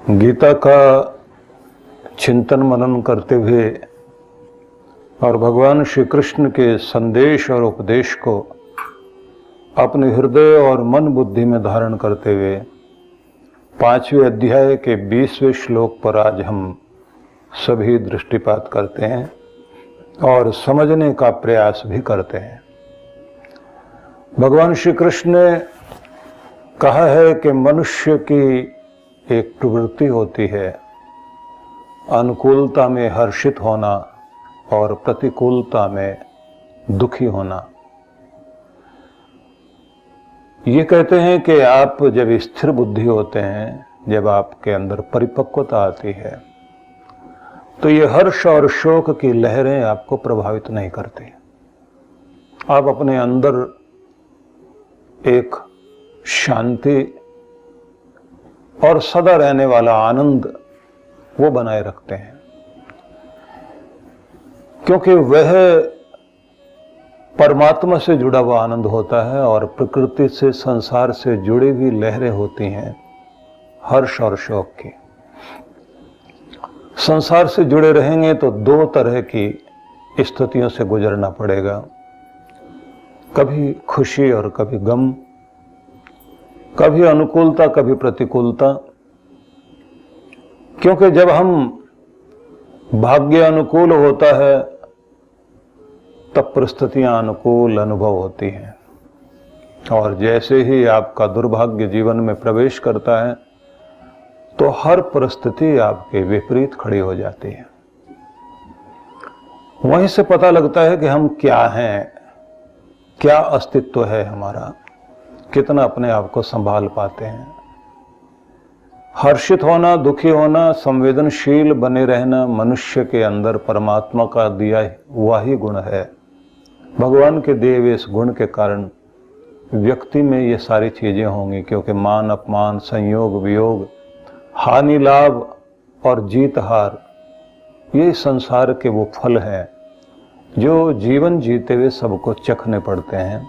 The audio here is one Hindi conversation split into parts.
गीता का चिंतन मनन करते हुए और भगवान श्री कृष्ण के संदेश और उपदेश को अपने हृदय और मन बुद्धि में धारण करते हुए 5वें अध्याय के 20वें श्लोक पर आज हम सभी दृष्टिपात करते हैं और समझने का प्रयास भी करते हैं। भगवान श्री कृष्ण ने कहा है कि मनुष्य की एक प्रवृत्ति होती है अनुकूलता में हर्षित होना और प्रतिकूलता में दुखी होना। ये कहते हैं कि आप जब स्थिर बुद्धि होते हैं, जब आपके अंदर परिपक्वता आती है, तो ये हर्ष और शोक की लहरें आपको प्रभावित नहीं करती। आप अपने अंदर एक शांति और सदा रहने वाला आनंद वो बनाए रखते हैं, क्योंकि वह परमात्मा से जुड़ा हुआ आनंद होता है और प्रकृति से, संसार से जुड़ी हुई लहरें होती हैं हर्ष और शोक की। संसार से जुड़े रहेंगे तो दो तरह की स्थितियों से गुजरना पड़ेगा, कभी खुशी और कभी गम, कभी अनुकूलता कभी प्रतिकूलता। क्योंकि जब हम भाग्य अनुकूल होता है तब परिस्थितियां अनुकूल अनुभव होती हैं, और जैसे ही आपका दुर्भाग्य जीवन में प्रवेश करता है तो हर परिस्थिति आपके विपरीत खड़ी हो जाती है। वहीं से पता लगता है कि हम क्या हैं, क्या अस्तित्व है हमारा, कितना अपने आप को संभाल पाते हैं। हर्षित होना, दुखी होना, संवेदनशील बने रहना मनुष्य के अंदर परमात्मा का दिया हुआ ही गुण है। भगवान के दिए हुए इस गुण के कारण व्यक्ति में ये सारी चीजें होंगी, क्योंकि मान अपमान, संयोग वियोग, हानि लाभ और जीत हार, ये संसार के वो फल हैं जो जीवन जीते हुए सबको चखने पड़ते हैं।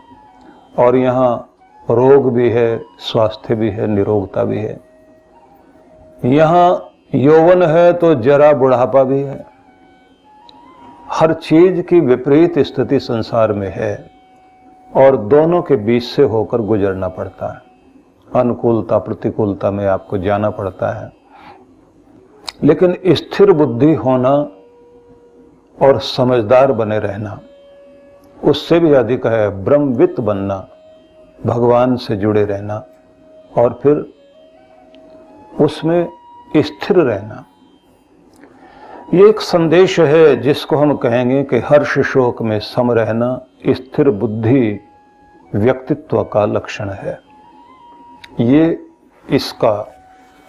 और यहाँ रोग भी है, स्वास्थ्य भी है, निरोगता भी है। यहाँ यौवन है तो जरा बुढ़ापा भी है। हर चीज की विपरीत स्थिति संसार में है और दोनों के बीच से होकर गुजरना पड़ता है। अनुकूलता प्रतिकूलता में आपको जाना पड़ता है, लेकिन स्थिर बुद्धि होना और समझदार बने रहना उससे भी अधिक है ब्रह्मवित् बनना, भगवान से जुड़े रहना और फिर उसमें स्थिर रहना। ये एक संदेश है जिसको हम कहेंगे कि हर्ष शोक में सम रहना स्थिर बुद्धि व्यक्तित्व का लक्षण है। ये इसका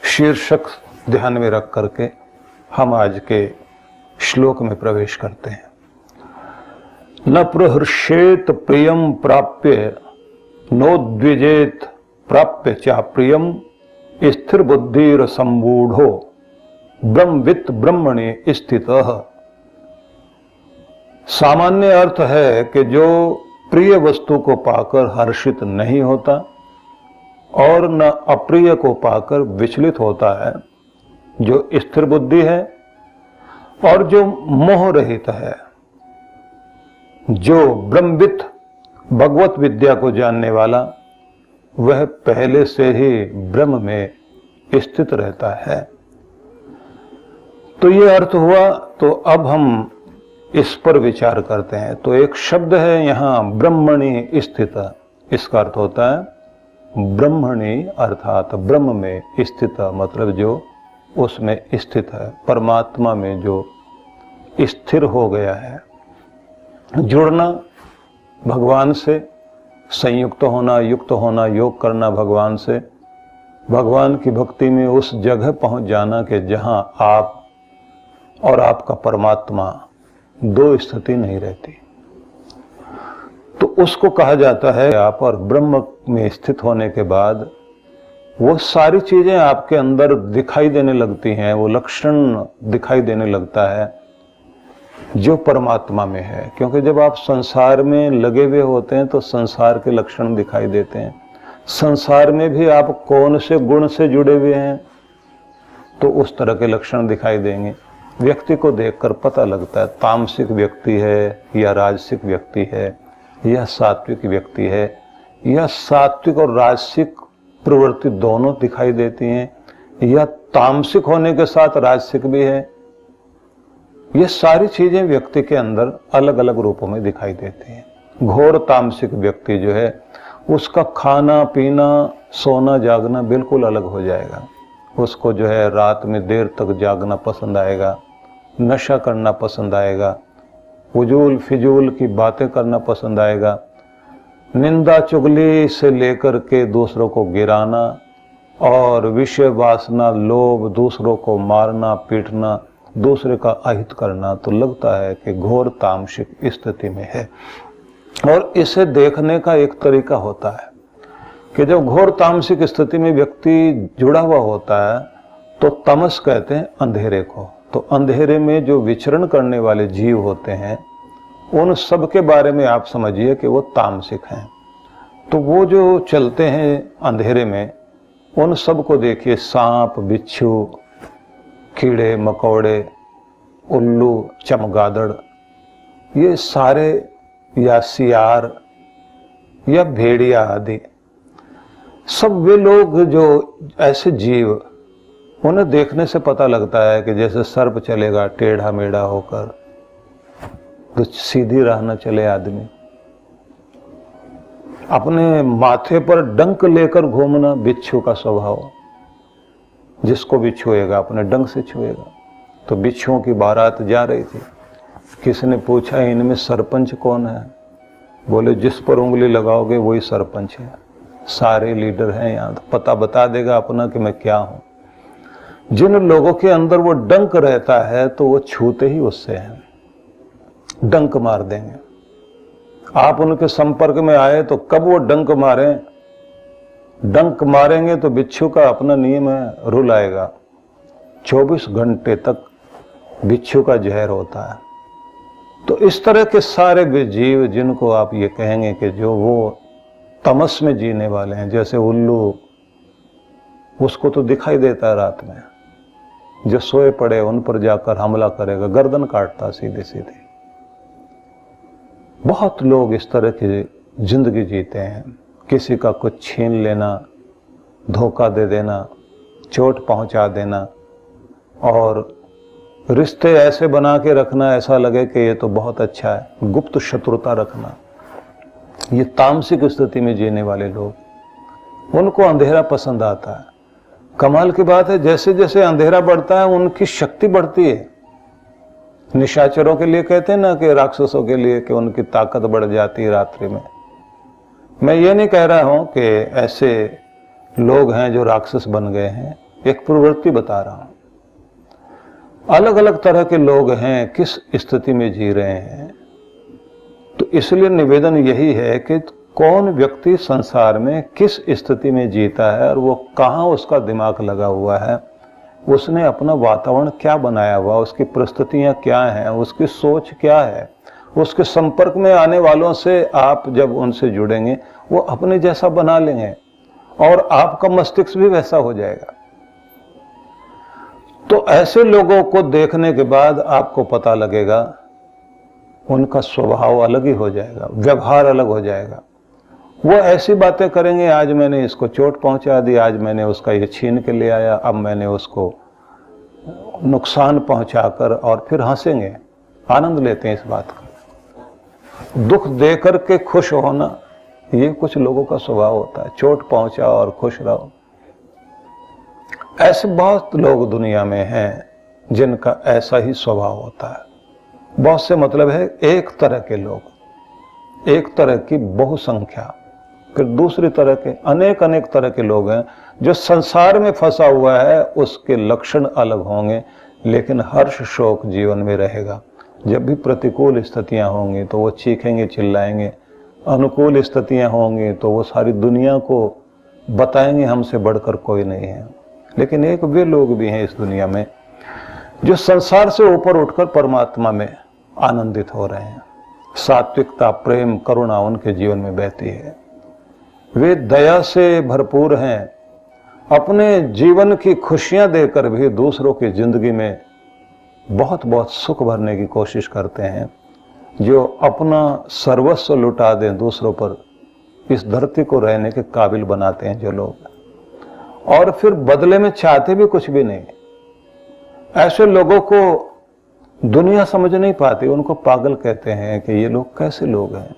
शीर्षक ध्यान में रख करके हम आज के श्लोक में प्रवेश करते हैं। न प्रहर्षेत प्रियम प्राप्य नोद्विजेत प्राप्य चा प्रियम स्थिर बुद्धिर संबूढ़ो ब्रह्मवित् ब्रह्मणि स्थितः। सामान्य अर्थ है कि जो प्रिय वस्तु को पाकर हर्षित नहीं होता और न अप्रिय को पाकर विचलित होता है, जो स्थिर बुद्धि है और जो मोह रहित है, जो ब्रह्मवित् भगवत विद्या को जानने वाला, वह पहले से ही ब्रह्म में स्थित रहता है। तो ये अर्थ हुआ। तो अब हम इस पर विचार करते हैं। तो एक शब्द है यहाँ ब्रह्मणि स्थित, इसका अर्थ होता है ब्रह्मणि अर्थात ब्रह्म में स्थित, मतलब जो उसमें स्थित है, परमात्मा में जो स्थिर हो गया है। जुड़ना भगवान से, संयुक्त होना, युक्त होना, योग करना भगवान से, भगवान की भक्ति में उस जगह पहुंच जाना कि जहां आप और आपका परमात्मा दो स्थिति नहीं रहती, तो उसको कहा जाता है। आप और ब्रह्म में स्थित होने के बाद वो सारी चीजें आपके अंदर दिखाई देने लगती हैं, वो लक्षण दिखाई देने लगता है जो परमात्मा में है। क्योंकि जब आप संसार में लगे हुए होते हैं तो संसार के लक्षण दिखाई देते हैं। संसार में भी आप कौन से गुण से जुड़े हुए हैं तो उस तरह के लक्षण दिखाई देंगे। व्यक्ति को देखकर पता लगता है तामसिक व्यक्ति है या राजसिक व्यक्ति है या सात्विक व्यक्ति है, या सात्विक और राजसिक प्रवृत्ति दोनों दिखाई देती हैं, या तामसिक होने के साथ राजसिक भी है। ये सारी चीजें व्यक्ति के अंदर अलग अलग रूपों में दिखाई देती हैं। घोर तामसिक व्यक्ति जो है उसका खाना पीना सोना जागना बिल्कुल अलग हो जाएगा। उसको जो है रात में देर तक जागना पसंद आएगा, नशा करना पसंद आएगा, उजूल फिजूल की बातें करना पसंद आएगा, निंदा चुगली से लेकर के दूसरों को गिराना और विषय वासना लोभ, दूसरों को मारना पीटना, दूसरे का अहित करना, तो लगता है कि घोर तामसिक स्थिति में है। और इसे देखने का एक तरीका होता है कि जब घोर तामसिक स्थिति में व्यक्ति जुड़ा हुआ होता है तो तमस कहते हैं अंधेरे को। तो अंधेरे में जो विचरण करने वाले जीव होते हैं उन सब के बारे में आप समझिए कि वो तामसिक हैं। तो वो जो चलते हैं अंधेरे में उन सब को देखिए, सांप, बिच्छू, कीड़े मकोड़े, उल्लू, चमगादड़, ये सारे, या सियार या भेड़िया आदि, सब वे लोग जो ऐसे जीव, उन्हें देखने से पता लगता है कि जैसे सर्प चलेगा टेढ़ा मेढ़ा होकर तो सीधी राह न चले आदमी। अपने माथे पर डंक लेकर घूमना बिच्छू का स्वभाव, जिसको भी छुएगा अपने डंक से छुएगा। तो बिच्छुओं की बारात जा रही थी, किसी ने पूछा इनमें सरपंच कौन है? बोले जिस पर उंगली लगाओगे वही सरपंच है, सारे लीडर हैं यहाँ, तो पता बता देगा अपना कि मैं क्या हूं। जिन लोगों के अंदर वो डंक रहता है तो वो छूते ही उससे हैं, डंक मार देंगे। आप उनके संपर्क में आए तो कब वो डंक मारें, डंक मारेंगे तो बिच्छू का अपना नियम है, रुल आएगा। 24 घंटे तक बिच्छू का जहर होता है। तो इस तरह के सारे जीव जिनको आप ये कहेंगे कि जो वो तमस में जीने वाले हैं, जैसे उल्लू, उसको तो दिखाई देता है रात में, जो सोए पड़े उन पर जाकर हमला करेगा, गर्दन काटता सीधे सीधे। बहुत लोग इस तरह की जिंदगी जीते हैं, किसी का कुछ छीन लेना, धोखा दे देना, चोट पहुंचा देना, और रिश्ते ऐसे बना के रखना ऐसा लगे कि ये तो बहुत अच्छा है, गुप्त शत्रुता रखना। ये तामसिक स्थिति में जीने वाले लोग, उनको अंधेरा पसंद आता है। कमाल की बात है, जैसे जैसे अंधेरा बढ़ता है उनकी शक्ति बढ़ती है। निशाचरों के लिए कहते हैं ना कि राक्षसों के लिए कि उनकी ताकत बढ़ जाती है रात्रि में। मैं ये नहीं कह रहा हूं कि ऐसे लोग हैं जो राक्षस बन गए हैं, एक प्रवृत्ति बता रहा हूं। अलग अलग तरह के लोग हैं, किस स्थिति में जी रहे हैं। तो इसलिए निवेदन यही है कि कौन व्यक्ति संसार में किस स्थिति में जीता है और वो कहाँ उसका दिमाग लगा हुआ है, उसने अपना वातावरण क्या बनाया हुआ, उसकी परिस्थितियां क्या हैं, उसकी सोच क्या है। उसके संपर्क में आने वालों से आप जब उनसे जुड़ेंगे वो अपने जैसा बना लेंगे और आपका मस्तिष्क भी वैसा हो जाएगा। तो ऐसे लोगों को देखने के बाद आपको पता लगेगा, उनका स्वभाव अलग ही हो जाएगा, व्यवहार अलग हो जाएगा। वो ऐसी बातें करेंगे, आज मैंने इसको चोट पहुंचा दी, आज मैंने उसका ये छीन के ले आया, अब मैंने उसको नुकसान पहुंचाकर, और फिर हंसेंगे, आनंद लेते हैं इस बात का। दुख देकर के खुश होना, ये कुछ लोगों का स्वभाव होता है, चोट पहुंचाओ और खुश रहो। ऐसे बहुत लोग दुनिया में हैं जिनका ऐसा ही स्वभाव होता है। बहुत से मतलब है एक तरह के लोग, एक तरह की बहुसंख्या, फिर दूसरी तरह के अनेक अनेक तरह के लोग हैं। जो संसार में फंसा हुआ है उसके लक्षण अलग होंगे, लेकिन हर्ष शोक जीवन में रहेगा। जब भी प्रतिकूल स्थितियां होंगी तो वो चीखेंगे चिल्लाएंगे, अनुकूल स्थितियां होंगी तो वो सारी दुनिया को बताएंगे हमसे बढ़कर कोई नहीं है। लेकिन एक वे लोग भी हैं इस दुनिया में जो संसार से ऊपर उठकर परमात्मा में आनंदित हो रहे हैं। सात्विकता, प्रेम, करुणा उनके जीवन में बहती है। वे दया से भरपूर हैं अपने जीवन की खुशियां देकर भी दूसरों की जिंदगी में बहुत बहुत सुख भरने की कोशिश करते हैं, जो अपना सर्वस्व लुटा दें दूसरों पर, इस धरती को रहने के काबिल बनाते हैं जो लोग, और फिर बदले में चाहते भी कुछ भी नहीं। ऐसे लोगों को दुनिया समझ नहीं पाती, उनको पागल कहते हैं कि ये लोग कैसे लोग हैं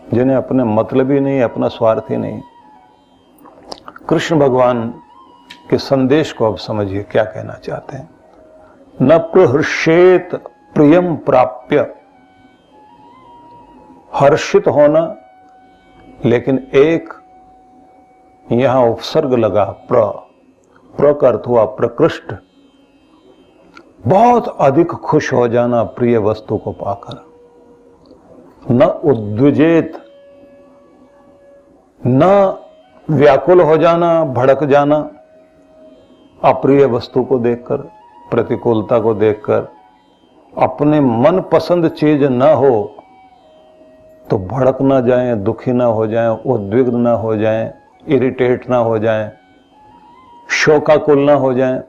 जिन्हें अपने मतलब ही नहीं, अपना स्वार्थ ही नहीं। कृष्ण भगवान के संदेश को अब समझिए क्या कहना चाहते हैं। न प्रहर्षेत प्रियम प्राप्य, हर्षित होना, लेकिन एक यहां उपसर्ग लगा प्र का अर्थ हुआ प्रकृष्ट, बहुत अधिक खुश हो जाना प्रिय वस्तु को पाकर। न उद्विजेत, न व्याकुल हो जाना, भड़क जाना अप्रिय वस्तु को देखकर, प्रतिकूलता को देखकर। अपने मन पसंद चीज न हो तो भड़क ना जाएं, दुखी ना हो जाएं, उद्विग्न ना हो जाएं, इरिटेट ना हो जाएं, शोकाकुल ना हो जाएं।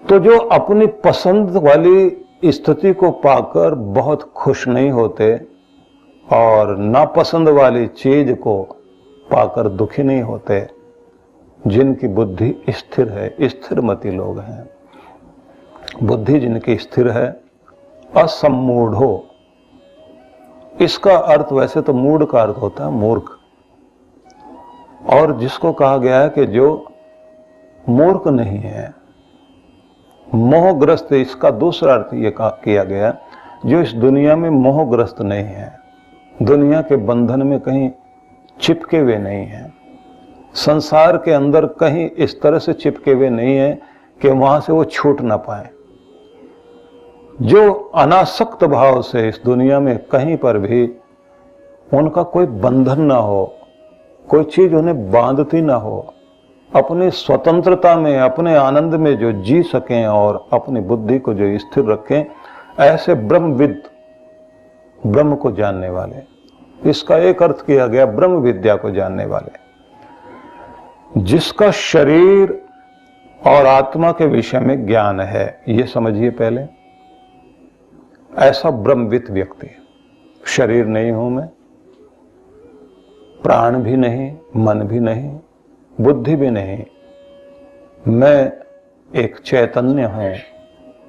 तो जो अपनी पसंद वाली स्थिति को पाकर बहुत खुश नहीं होते और नापसंद वाली चीज को पाकर दुखी नहीं होते, जिनकी बुद्धि स्थिर है, स्थिरमती लोग हैं, बुद्धि जिनकी स्थिर है, असम्मूढ़ो, इसका अर्थ वैसे तो मूढ़ का अर्थ होता है मूर्ख, और जिसको कहा गया है कि जो मूर्ख नहीं है, मोहग्रस्त, इसका दूसरा अर्थ ये किया गया जो इस दुनिया में मोहग्रस्त नहीं है, दुनिया के बंधन में कहीं चिपके हुए नहीं है, संसार के अंदर कहीं इस तरह से चिपके हुए नहीं है कि वहां से वो छूट ना पाए। जो अनासक्त भाव से इस दुनिया में कहीं पर भी उनका कोई बंधन ना हो, कोई चीज उन्हें बांधती ना हो, अपनी स्वतंत्रता में, अपने आनंद में जो जी सकें और अपनी बुद्धि को जो स्थिर रखें, ऐसे ब्रह्मविद, ब्रह्म को जानने वाले, इसका एक अर्थ किया गया ब्रह्म विद्या को जानने वाले, जिसका शरीर और आत्मा के विषय में ज्ञान है, ये समझिए पहले। ऐसा ब्रह्मविद व्यक्ति, शरीर नहीं हूं मैं, प्राण भी नहीं, मन भी नहीं, बुद्धि भी नहीं, मैं एक चैतन्य हूं,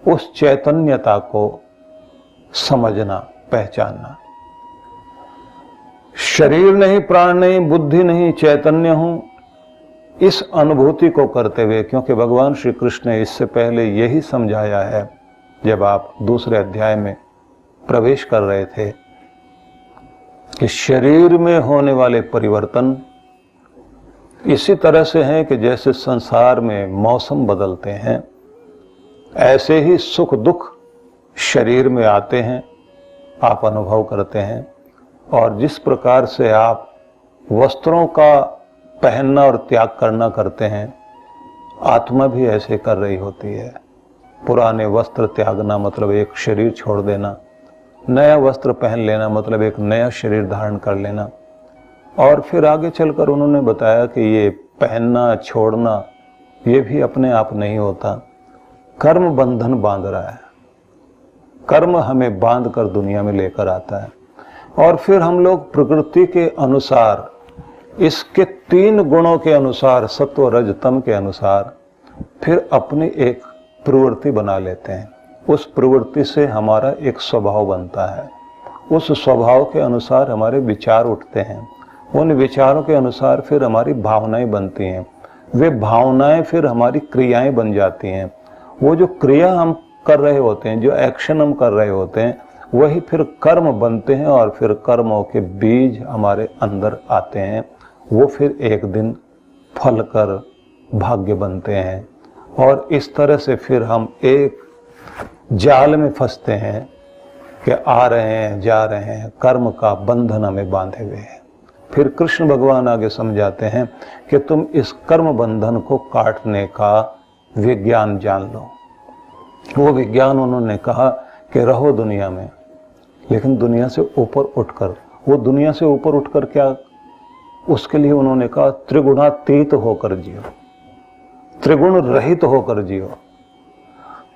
उस चैतन्यता को समझना, पहचानना। शरीर नहीं, प्राण नहीं, बुद्धि नहीं, चैतन्य हूं, इस अनुभूति को करते हुए, क्योंकि भगवान श्री कृष्ण ने इससे पहले यही समझाया है जब आप दूसरे अध्याय में प्रवेश कर रहे थे कि शरीर में होने वाले परिवर्तन इसी तरह से हैं कि जैसे संसार में मौसम बदलते हैं, ऐसे ही सुख दुख शरीर में आते हैं, आप अनुभव करते हैं। और जिस प्रकार से आप वस्त्रों का पहनना और त्याग करना करते हैं, आत्मा भी ऐसे कर रही होती है। पुराने वस्त्र त्यागना मतलब एक शरीर छोड़ देना, नया वस्त्र पहन लेना मतलब एक नया शरीर धारण कर लेना। और फिर आगे चलकर उन्होंने बताया कि ये पहनना छोड़ना ये भी अपने आप नहीं होता, कर्म बंधन बांध रहा है, कर्म हमें बांध कर दुनिया में लेकर आता है। और फिर हम लोग प्रकृति के अनुसार, इसके 3 गुणों के अनुसार, सत्व रज तम के अनुसार, फिर अपनी एक प्रवृत्ति बना लेते हैं। उस प्रवृत्ति से हमारा एक स्वभाव बनता है, उस स्वभाव के अनुसार हमारे विचार उठते हैं, उन विचारों के अनुसार फिर हमारी भावनाएं बनती हैं, वे भावनाएं फिर हमारी क्रियाएं बन जाती हैं। वो जो क्रिया हम कर रहे होते हैं, जो एक्शन हम कर रहे होते हैं, वही फिर कर्म बनते हैं और फिर कर्मों के बीज हमारे अंदर आते हैं। वो फिर एक दिन फल कर भाग्य बनते हैं और इस तरह से फिर हम एक जाल में फंसते हैं कि आ रहे हैं, जा रहे हैं, कर्म का बंधन हमें बांधे हुए है। फिर कृष्ण भगवान आगे समझाते हैं कि तुम इस कर्म बंधन को काटने का विज्ञान जान लो। वो विज्ञान उन्होंने कहा कि रहो दुनिया में, लेकिन दुनिया से ऊपर उठकर। वो दुनिया से ऊपर उठकर क्या उसके लिए उन्होंने कहा त्रिगुणातीत होकर जियो, त्रिगुण रहित होकर जियो,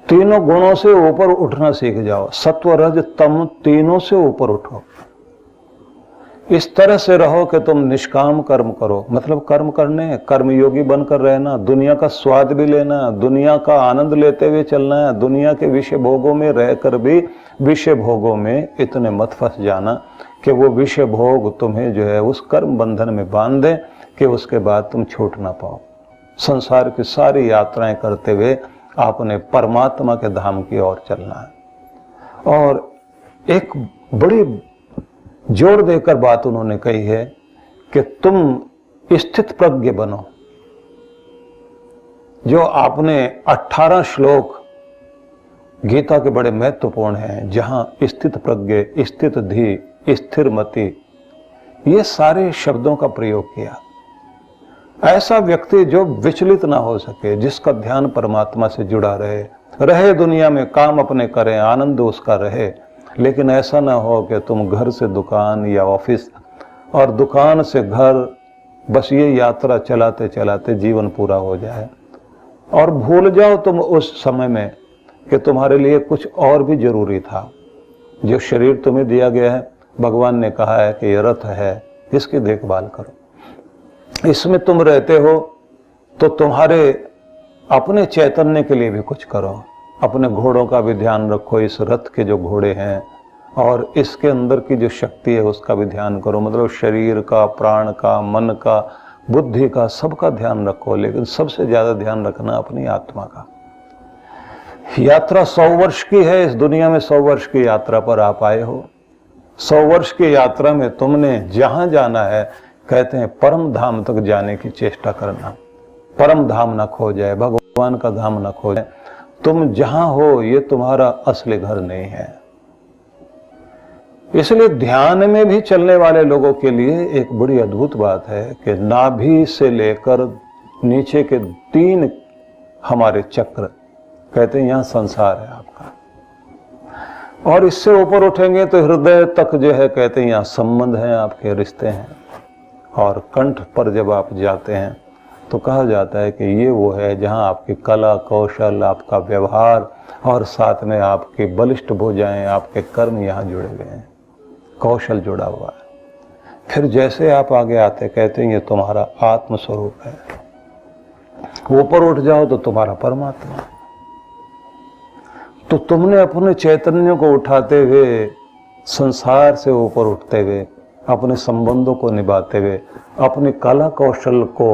तीनों गुणों से ऊपर उठना सीख जाओ, सत्व रज तम तीनों से ऊपर उठो। इस तरह से रहो कि तुम निष्काम कर्म करो, मतलब कर्म करने, कर्मयोगी बनकर रहना, दुनिया का स्वाद भी लेना, दुनिया का आनंद लेते हुए चलना है, दुनिया के विषय भोगों में रहकर भी विषय भोगों में इतने मत फंस जाना कि वो विषय भोग तुम्हें जो है उस कर्म बंधन में बांध दे कि उसके बाद तुम छूट ना पाओ। संसार की सारी यात्राएं करते हुए आपने परमात्मा के धाम की ओर चलना है। और एक बड़ी जोर देकर बात उन्होंने कही है कि तुम स्थित प्रज्ञ बनो। जो आपने 18 श्लोक गीता के बड़े महत्वपूर्ण हैं, जहां स्थित प्रज्ञ, स्थित धी, स्थिर मति, ये सारे शब्दों का प्रयोग किया। ऐसा व्यक्ति जो विचलित ना हो सके, जिसका ध्यान परमात्मा से जुड़ा रहे दुनिया में, काम अपने करें, आनंद उसका रहे, लेकिन ऐसा ना हो कि तुम घर से दुकान या ऑफिस और दुकान से घर, बस ये यात्रा चलाते चलाते जीवन पूरा हो जाए और भूल जाओ तुम उस समय में कि तुम्हारे लिए कुछ और भी जरूरी था। जो शरीर तुम्हें दिया गया है, भगवान ने कहा है कि ये रथ है, इसकी देखभाल करो। इसमें तुम रहते हो तो तुम्हारे अपने चैतन्य के लिए भी कुछ करो। अपने घोड़ों का भी ध्यान रखो, इस रथ के जो घोड़े हैं और इसके अंदर की जो शक्ति है उसका भी ध्यान करो। मतलब शरीर का, प्राण का, मन का, बुद्धि का, सबका ध्यान रखो, लेकिन सबसे ज्यादा ध्यान रखना अपनी आत्मा का। यात्रा 100 वर्ष की है, इस दुनिया में 100 वर्ष की यात्रा पर आप आए हो। 100 वर्ष की यात्रा में तुमने जहां जाना है, कहते हैं परम धाम तक जाने की चेष्टा करना। परम धाम न खो जाए, भगवान का धाम न खो जाए। तुम जहां हो ये तुम्हारा असली घर नहीं है। इसलिए ध्यान में भी चलने वाले लोगों के लिए एक बड़ी अद्भुत बात है कि नाभि से लेकर नीचे के 3 हमारे चक्र, कहते हैं यहां संसार है आपका, और इससे ऊपर उठेंगे तो हृदय तक जो है, कहते हैं यहां संबंध है, आपके रिश्ते हैं। और कंठ पर जब आप जाते हैं तो कहा जाता है कि ये वो है जहां आपकी कला कौशल, आपका व्यवहार और साथ में आपकी बलिष्ठ भुजाएं, आपके कर्म यहां जुड़े हुए हैं, कौशल जुड़ा हुआ है। फिर जैसे आप आगे आते, कहते हैं ये तुम्हारा आत्म स्वरूप है। ऊपर उठ जाओ तो तुम्हारा परमात्मा। तो तुमने अपने चैतन्य को उठाते हुए, संसार से ऊपर उठते हुए, अपने संबंधों को निभाते हुए, अपने कला कौशल को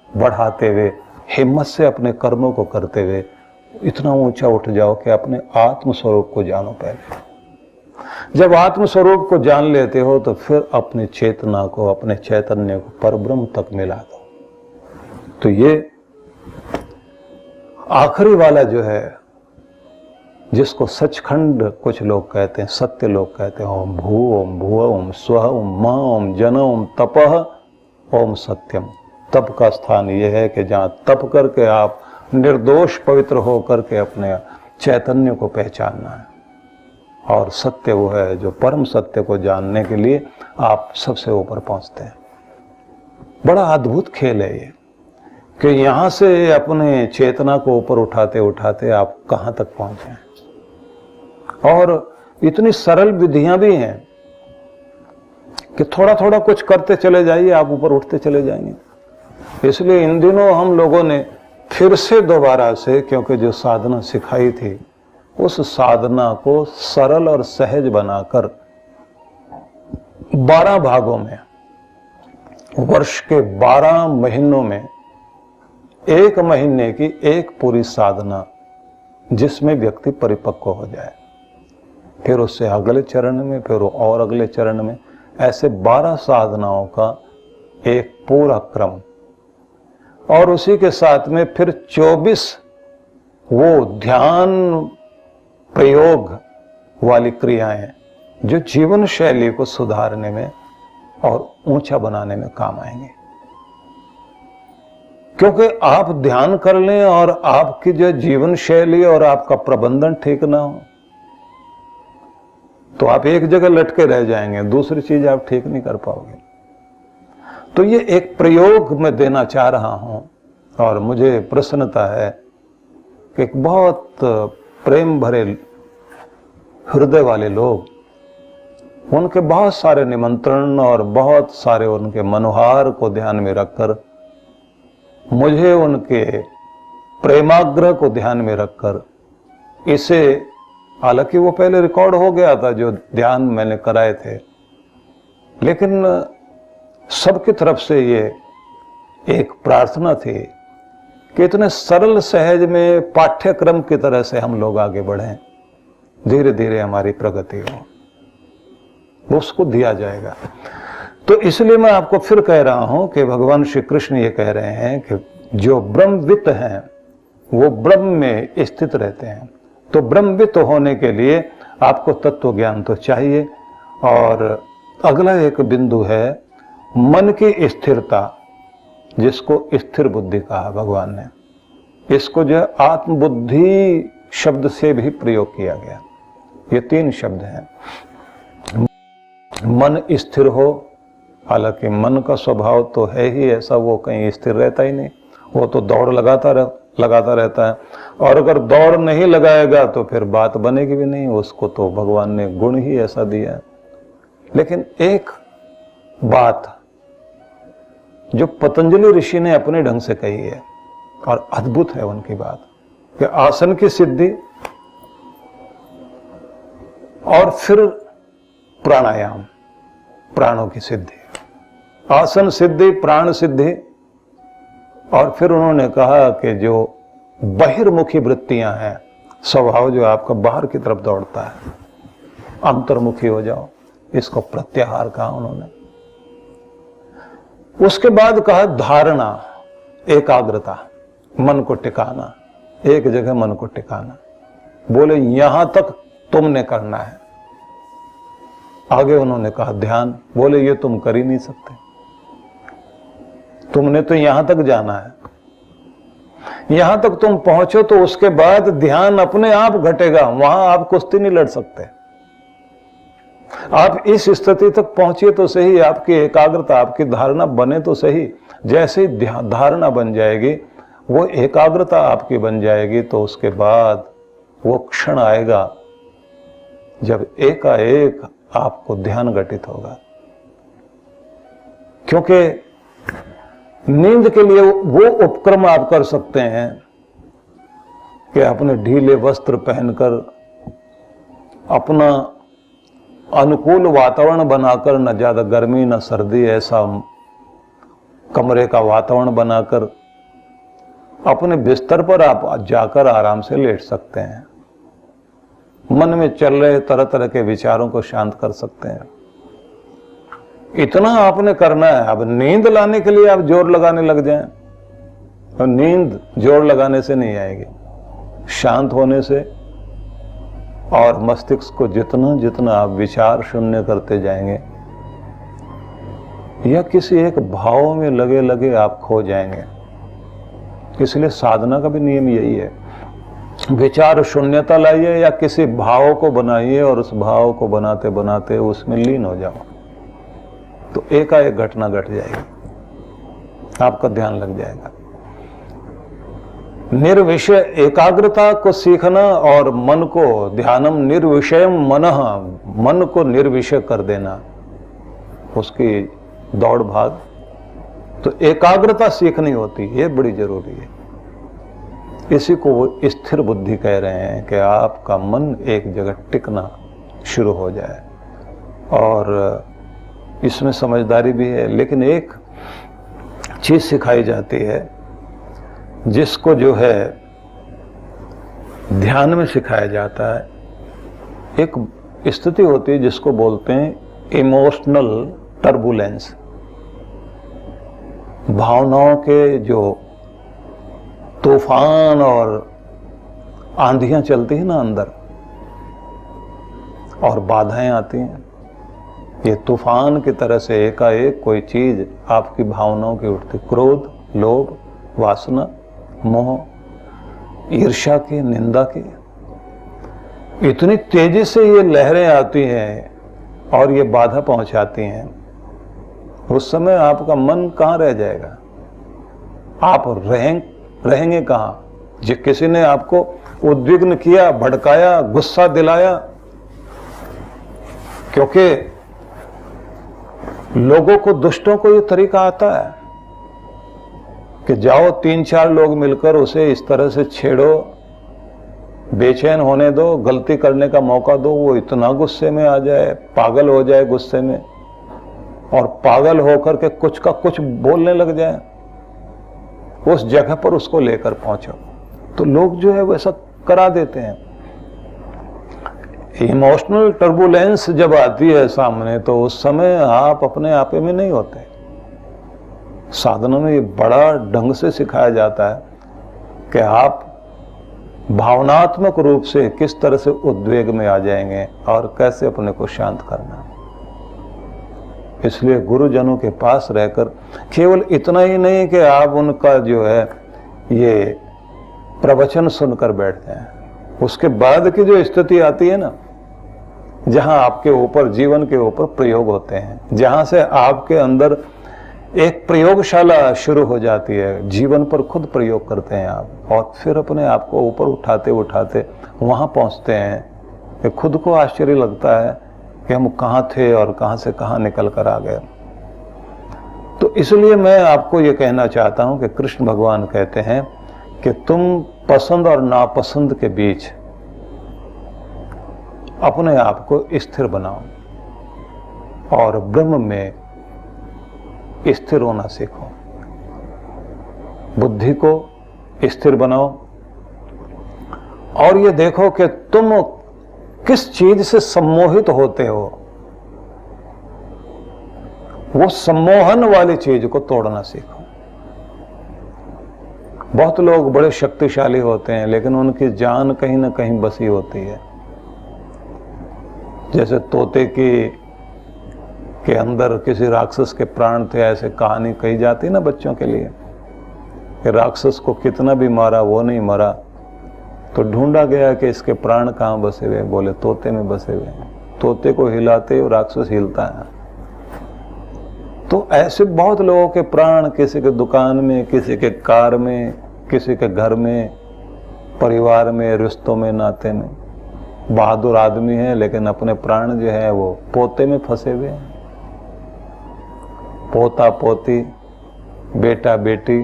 बढ़ाते हुए, हिम्मत से अपने कर्मों को करते हुए इतना ऊंचा उठ जाओ कि अपने आत्म स्वरूप को जानो पहले। जब आत्म स्वरूप को जान लेते हो तो फिर अपनी चेतना को, अपने चैतन्य को परब्रह्म तक मिला दो। तो ये आखिरी वाला जो है, जिसको सचखंड कुछ लोग कहते हैं, सत्य लोग कहते हैं, ओम भू ओम भुव ओम स्वः ओम म ओम जन ओम तपः ओम सत्यम। तप का स्थान यह है कि जहाँ तप करके आप निर्दोष पवित्र होकर के अपने चैतन्य को पहचानना है। और सत्य वो है जो परम सत्य को जानने के लिए आप सबसे ऊपर पहुंचते हैं। बड़ा अद्भुत खेल है ये कि यहाँ से अपने चेतना को ऊपर उठाते उठाते आप कहाँ तक पहुंचे। और इतनी सरल विधियां भी हैं कि थोड़ा थोड़ा कुछ करते चले जाइए, आप ऊपर उठते चले जाएंगे। इसलिए इन दिनों हम लोगों ने फिर से दोबारा से, क्योंकि जो साधना सिखाई थी उस साधना को सरल और सहज बनाकर 12 भागों में, वर्ष के 12 महीनों में 1 महीने की एक पूरी साधना, जिसमें व्यक्ति परिपक्व हो जाए। फिर उससे अगले चरण में, फिर और अगले चरण में, ऐसे 12 साधनाओं का एक पूरा क्रम। और उसी के साथ में फिर 24 वो ध्यान प्रयोग वाली क्रियाएं जो जीवन शैली को सुधारने में और ऊंचा बनाने में काम आएंगे। क्योंकि आप ध्यान कर लें और आपकी जो जीवन शैली और आपका प्रबंधन ठीक ना हो तो आप एक जगह लटके रह जाएंगे, दूसरी चीज आप ठीक नहीं कर पाओगे। तो ये एक प्रयोग मैं देना चाह रहा हूं और मुझे प्रसन्नता है कि एक बहुत प्रेम भरे हृदय वाले लोग, उनके बहुत सारे निमंत्रण और बहुत सारे उनके मनोहार को ध्यान में रखकर, मुझे उनके प्रेमाग्रह को ध्यान में रखकर इसे, हालांकि वो पहले रिकॉर्ड हो गया था जो ध्यान मैंने कराए थे, लेकिन सबकी तरफ से ये एक प्रार्थना थी कि इतने सरल सहज में पाठ्यक्रम की तरह से हम लोग आगे बढ़ें, धीरे धीरे हमारी प्रगति हो, उसको दिया जाएगा। तो इसलिए मैं आपको फिर कह रहा हूं कि भगवान श्री कृष्ण ये कह रहे हैं कि जो ब्रह्मवित् हैं वो ब्रह्म में स्थित रहते हैं। तो ब्रह्मवित् होने के लिए आपको तत्व ज्ञान तो चाहिए। और अगला एक बिंदु है मन की स्थिरता, जिसको स्थिर बुद्धि कहा भगवान ने। इसको जो आत्मबुद्धि शब्द से भी प्रयोग किया गया। ये 3 शब्द हैं। मन स्थिर हो, हालांकि मन का स्वभाव तो है ही ऐसा, वो कहीं स्थिर रहता ही नहीं, वो तो दौड़ लगाता रहता है। और अगर दौड़ नहीं लगाएगा तो फिर बात बनेगी भी नहीं, उसको तो भगवान ने गुण ही ऐसा दिया है। लेकिन एक बात जो पतंजलि ऋषि ने अपने ढंग से कही है और अद्भुत है उनकी बात, कि आसन की सिद्धि और फिर प्राणायाम, प्राणों की सिद्धि, आसन सिद्धि, प्राण सिद्धि। और फिर उन्होंने कहा कि जो बहिर्मुखी वृत्तियां हैं, स्वभाव जो आपका बाहर की तरफ दौड़ता है, अंतर्मुखी हो जाओ, इसको प्रत्याहार कहा उन्होंने। उसके बाद कहा धारणा, एकाग्रता, मन को टिकाना, एक जगह मन को टिकाना। बोले यहां तक तुमने करना है। आगे उन्होंने कहा ध्यान। बोले ये तुम कर ही नहीं सकते, तुमने तो यहां तक जाना है। यहां तक तुम पहुंचो तो उसके बाद ध्यान अपने आप घटेगा, वहां आप कुश्ती नहीं लड़ सकते। आप इस स्थिति तक पहुंचिए तो सही, आपकी एकाग्रता, आपकी धारणा बने तो सही। जैसे ही धारणा बन जाएगी, वो एकाग्रता आपकी बन जाएगी, तो उसके बाद वो क्षण आएगा जब एकाएक आपको ध्यान घटित होगा। क्योंकि नींद के लिए वो उपक्रम आप कर सकते हैं कि अपने ढीले वस्त्र पहनकर, अपना अनुकूल वातावरण बनाकर, न ज्यादा गर्मी न सर्दी, ऐसा कमरे का वातावरण बनाकर अपने बिस्तर पर आप जाकर आराम से लेट सकते हैं। मन में चल रहे तरह तरह के विचारों को शांत कर सकते हैं। इतना आपने करना है। अब नींद लाने के लिए आप जोर लगाने लग जाएं, तो नींद जोर लगाने से नहीं आएगी, शांत होने से। और मस्तिष्क को जितना जितना आप विचार शून्य करते जाएंगे, या किसी एक भाव में लगे लगे आप खो जाएंगे। इसलिए साधना का भी नियम यही है, विचार शून्यता लाइए या किसी भाव को बनाइए और उस भाव को बनाते बनाते उसमें लीन हो जाओ, तो एकाएक घटना घट जाएगी, आपका ध्यान लग जाएगा। निर्विषय एकाग्रता को सीखना और मन को ध्यानम निर्विषयम मनः, मन को निर्विषय कर देना, उसकी दौड़ भाग, तो एकाग्रता सीखनी होती है, ये बड़ी जरूरी है। इसी को वो स्थिर बुद्धि कह रहे हैं कि आपका मन एक जगह टिकना शुरू हो जाए। और इसमें समझदारी भी है, लेकिन एक चीज सिखाई जाती है जिसको जो है ध्यान में सिखाया जाता है। एक स्थिति होती है जिसको बोलते हैं इमोशनल टर्बुलेंस। भावनाओं के जो तूफान और आंधियां चलती हैं ना अंदर, और बाधाएं आती हैं, ये तूफान की तरह से एकाएक कोई चीज आपकी भावनाओं की उठती, क्रोध, लोभ, वासना, मोह, ईर्ष्या की, निंदा की, इतनी तेजी से ये लहरें आती हैं और ये बाधा पहुंचाती हैं। उस समय आपका मन कहाँ रह जाएगा, आप रहेंगे कहाँ। जो किसी ने आपको उद्विग्न किया, भड़काया, गुस्सा दिलाया, क्योंकि लोगों को, दुष्टों को ये तरीका आता है कि जाओ 3-4 लोग मिलकर उसे इस तरह से छेड़ो, बेचैन होने दो, गलती करने का मौका दो, वो इतना गुस्से में आ जाए, पागल हो जाए गुस्से में, और पागल होकर के कुछ का कुछ बोलने लग जाए, उस जगह पर उसको लेकर पहुंचो। तो लोग जो है वैसा करा देते हैं। इमोशनल टर्बुलेंस जब आती है सामने, तो उस समय आप अपने आपे में नहीं होते। साधना में ये बड़ा ढंग से सिखाया जाता है कि आप भावनात्मक रूप से किस तरह से उद्वेग में आ जाएंगे और कैसे अपने को शांत करना। इसलिए गुरुजनों के पास रहकर केवल इतना ही नहीं कि आप उनका जो है ये प्रवचन सुनकर बैठ जाएं, उसके बाद की जो स्थिति आती है ना, जहां आपके ऊपर, जीवन के ऊपर प्रयोग होते हैं, जहां से आपके अंदर एक प्रयोगशाला शुरू हो जाती है, जीवन पर खुद प्रयोग करते हैं आप, और फिर अपने आप को ऊपर उठाते उठाते वहां पहुंचते हैं कि खुद को आश्चर्य लगता है कि हम कहाँ थे और कहाँ से कहाँ निकल कर आ गए। तो इसलिए मैं आपको ये कहना चाहता हूं कि कृष्ण भगवान कहते हैं कि तुम पसंद और नापसंद के बीच अपने आप को स्थिर बनाओ और ब्रह्म में स्थिर होना सीखो। बुद्धि को स्थिर बनाओ और ये देखो कि तुम किस चीज से सम्मोहित होते हो, वो सम्मोहन वाली चीज को तोड़ना सीखो। बहुत लोग बड़े शक्तिशाली होते हैं, लेकिन उनकी जान कहीं ना कहीं बसी होती है। जैसे तोते के अंदर किसी राक्षस के प्राण थे, ऐसे कहानी कही जाती ना बच्चों के लिए कि राक्षस को कितना भी मारा वो नहीं मरा, तो ढूंढा गया कि इसके प्राण कहाँ बसे हुए, बोले तोते में बसे हुए हैं। तोते को हिलाते हुए राक्षस हिलता है। तो ऐसे बहुत लोगों के प्राण, किसी के दुकान में, किसी के कार में, किसी के घर में, परिवार में, रिश्तों में, नाते में, बहादुर आदमी है लेकिन अपने प्राण जो है वो पोते में फंसे हुए हैं। पोता पोती, बेटा बेटी,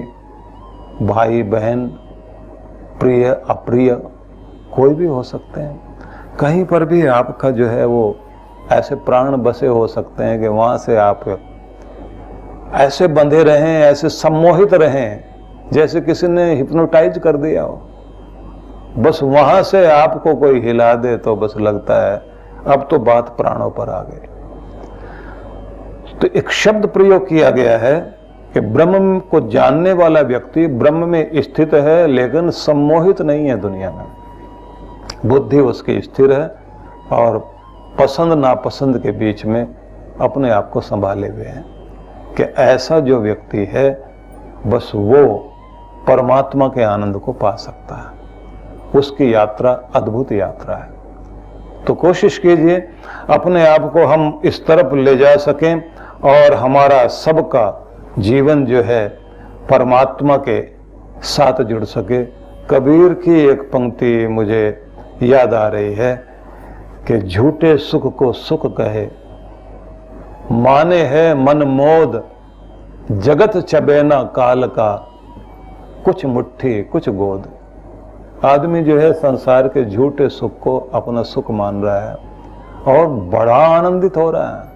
भाई बहन, प्रिय अप्रिय, कोई भी हो सकते हैं। कहीं पर भी आपका जो है वो ऐसे प्राण बसे हो सकते हैं कि वहां से आप ऐसे बंधे रहें, ऐसे सम्मोहित रहें जैसे किसी ने हिप्नोटाइज कर दिया हो। बस वहां से आपको कोई हिला दे तो बस लगता है अब तो बात प्राणों पर आ गई। तो एक शब्द प्रयोग किया गया है कि ब्रह्म को जानने वाला व्यक्ति ब्रह्म में स्थित है लेकिन सम्मोहित नहीं है दुनिया में। बुद्धि उसकी स्थिर है और पसंद नापसंद के बीच में अपने आप को संभाले हुए हैं कि ऐसा जो व्यक्ति है बस वो परमात्मा के आनंद को पा सकता है। उसकी यात्रा अद्भुत यात्रा है। तो कोशिश कीजिए अपने आप को हम इस तरफ ले जा सकें और हमारा सबका जीवन जो है परमात्मा के साथ जुड़ सके। कबीर की एक पंक्ति मुझे याद आ रही है कि झूठे सुख को सुख कहे, माने है मन मोद, जगत चबेना काल का, कुछ मुट्ठी कुछ गोद। आदमी जो है संसार के झूठे सुख को अपना सुख मान रहा है और बड़ा आनंदित हो रहा है,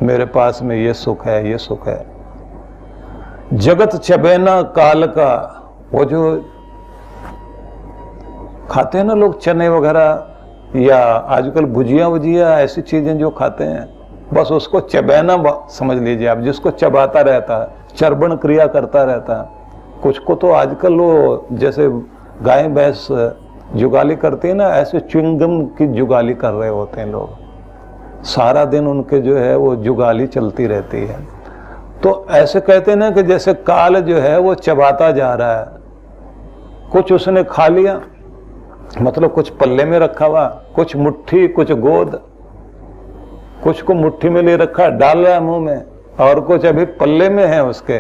मेरे पास में ये सुख है, ये सुख है। जगत चबेना काल का, वो जो खाते हैं ना लोग चने वगैरह या आजकल भुजिया वुजिया ऐसी चीजें जो खाते हैं, बस उसको चबैना समझ लीजिए आप, जिसको चबाता रहता है, चर्बण क्रिया करता रहता है। कुछ को तो आजकल वो जैसे गाय भैंस जुगाली करती है ना, ऐसे च्युइंगम की जुगाली कर रहे होते हैं लोग। सारा दिन उनके जो है वो जुगाली चलती रहती है। तो ऐसे कहते हैं ना कि जैसे काल जो है वो चबाता जा रहा है। कुछ उसने खा लिया, मतलब कुछ पल्ले में रखा हुआ, कुछ मुट्ठी कुछ गोद, कुछ को मुट्ठी में ले रखा, डाल रहा है मुंह में, और कुछ अभी पल्ले में है उसके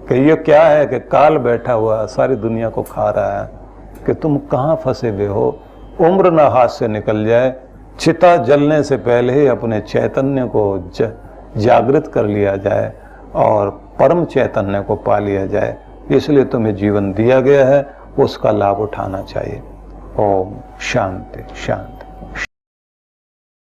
कि ये क्या है कि काल बैठा हुआ सारी दुनिया को खा रहा है, कि तुम कहाँ फंसे हुए हो। उम्र ना हाथ से निकल जाए, चिता जलने से पहले ही अपने चैतन्य को जागृत कर लिया जाए और परम चैतन्य को पा लिया जाए। इसलिए तुम्हें जीवन दिया गया है, उसका लाभ उठाना चाहिए। ओम शांति शांति।